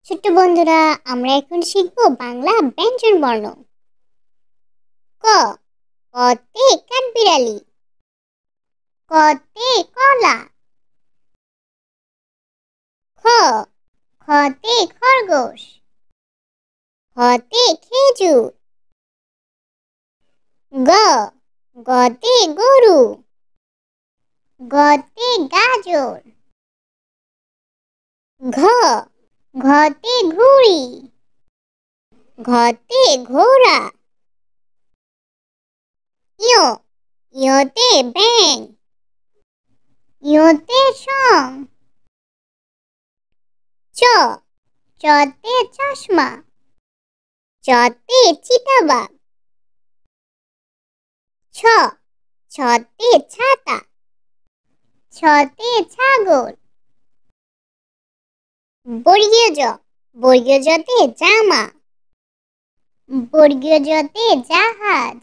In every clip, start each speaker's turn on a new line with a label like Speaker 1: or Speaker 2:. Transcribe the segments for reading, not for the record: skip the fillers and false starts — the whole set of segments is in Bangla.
Speaker 1: ছোট্ট বন্ধুরা, আমরা এখন শিখব বাংলা ব্যঞ্জন বর্ণ। ক, কতে কাঠবিড়ালি। কতে কলা। খ, খতে খরগোশ। খতে খেজুর। গ, গতে গরু। গতে গাজর। ঘ, ঘতে ঘুড়ি। ঘতে ঘোড়া। ইয়, ইয়তে ব্যাঙ। ইয়তে সং। চ, চতে চশমা। চতে চিতাবাঘ। ছ, ছতে ছাতা। ছতে ছাগল। বর্গীয় জ, বর্গীয় জতে জামা। বর্গীয় জতে জাহাজ।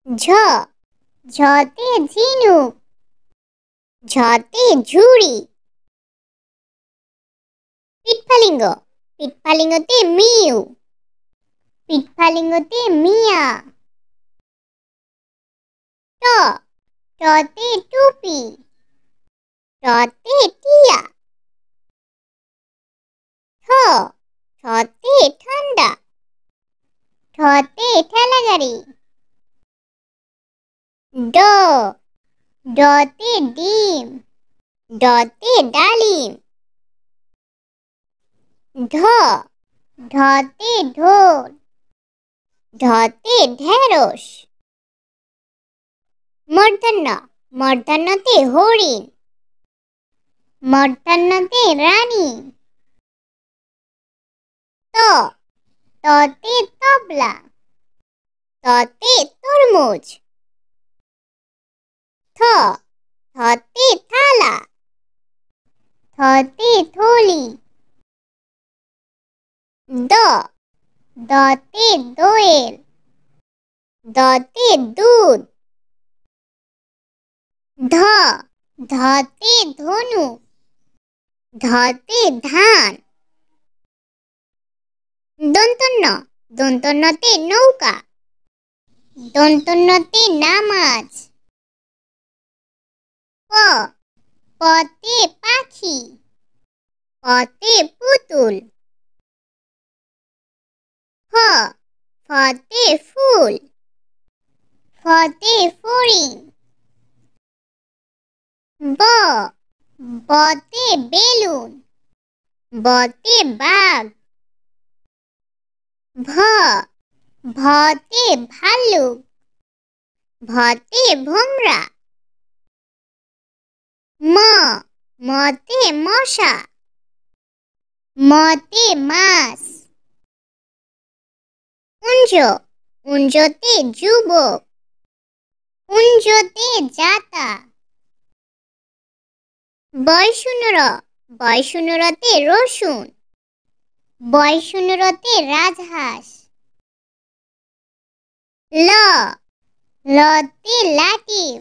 Speaker 1: ঝ, ঝতে ঝিনুক। ঝতে ঝুড়ি। পিঠফালিঙ্গ, পিঠফালিঙ্গতে মিউ। পিঠফালিঙ্গতে মিয়া। ট, টতে টুপি। টতে টিয়া। ঠ, ঠতে ঠান্ডা। ঠতে ঠেলাগাড়ি। ড, ডতে ডিম। ডতে ডালিম। ঢ, ঢতে ঢোল। ঢতে ঢেঁড়স। মূর্ধন্য, মূর্ধন্যতে হরিণ। মূর্ধন্যতে রানী। ত, ততে তবলা। ততে তরমুজ। থ, থতে থালা। থতে থলি। দ, দতে দোয়েল। দতে দুধ। ধ, ধতে ধনু। ধতে ধান। দন্তন্য, দন্তন্যতে নৌকা। দন্তন্যতে নামাজ। প, পতে পাখি। পতে পুতুল। ফ, ফতে ফুল। ফতে ফড়িং। ব, বতে বেলুন। বতে বাঘ। ভ, ভতে ভাল্লুক। ভতে ভোমরা। ম, মতে মশা। মতে মাছ। উঞ্জ, উঞ্জতে যুবক। উঞ্জতে যাতা। বয়শূন্যর, বয়শূন্যরতে রসুন। বয়শূন্যরতে রাজহাঁস। ল, লতে লাটিম।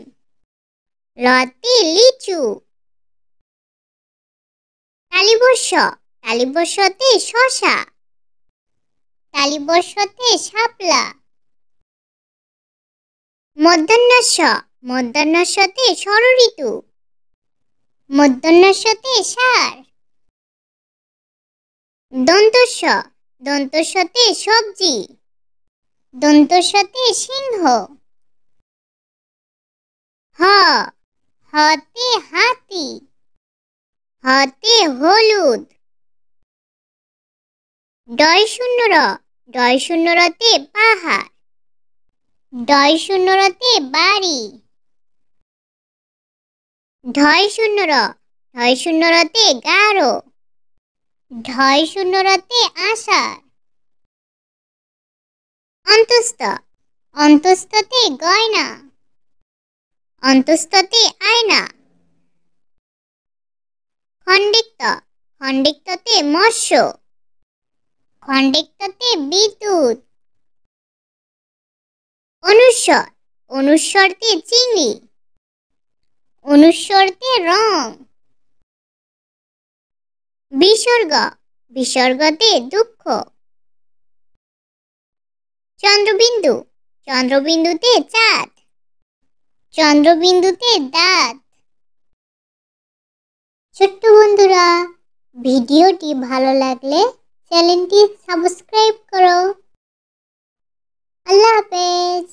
Speaker 1: লতে লিচু। তালিবস্য, তালিবস্যতে শশা। তালিবস্যতে শাপলা। মধ্যাহ্নস্য, মধ্যাহ্নস্যতে ষড়ঋতু। মধ্যাহ্নস্যতে ষাঁড়। দন্তস্য, দন্তস্যতে সবজি। দন্তস্যতে সিংহ। হ, হতে হাতি। হতে হলুদ। ডয়শূন্যর, ডয়শূন্যরতে পাহাড়। ডয়শূন্যরতে বাড়ি। ঢয়শূন্যর, ঢয়শূন্যরতে গাঢ়। ঢয়শূন্যরতে আষাঢ়। অন্তস্থ, অন্তস্থতে গয়না। অন্তস্থতে আয়না। খণ্ডিক্ত, খণ্ডিক্ততে মৎস্য। খণ্ডিক্ততে বিদ্যুৎ। অনুস্বর, অনুস্বরতে চিংড়ি। অনুস্বরতে রং। বিসর্গ, বিসর্গতে দুঃখ। চন্দ্রবিন্দু, চন্দ্রবিন্দুতে চাঁদ, চন্দ্রবিন্দুতে দাঁত। ছোট্ট বন্ধুরা, ভিডিওটি ভালো লাগলে চ্যানেলটি সাবস্ক্রাইব করো। আল্লাহ হাফেজ।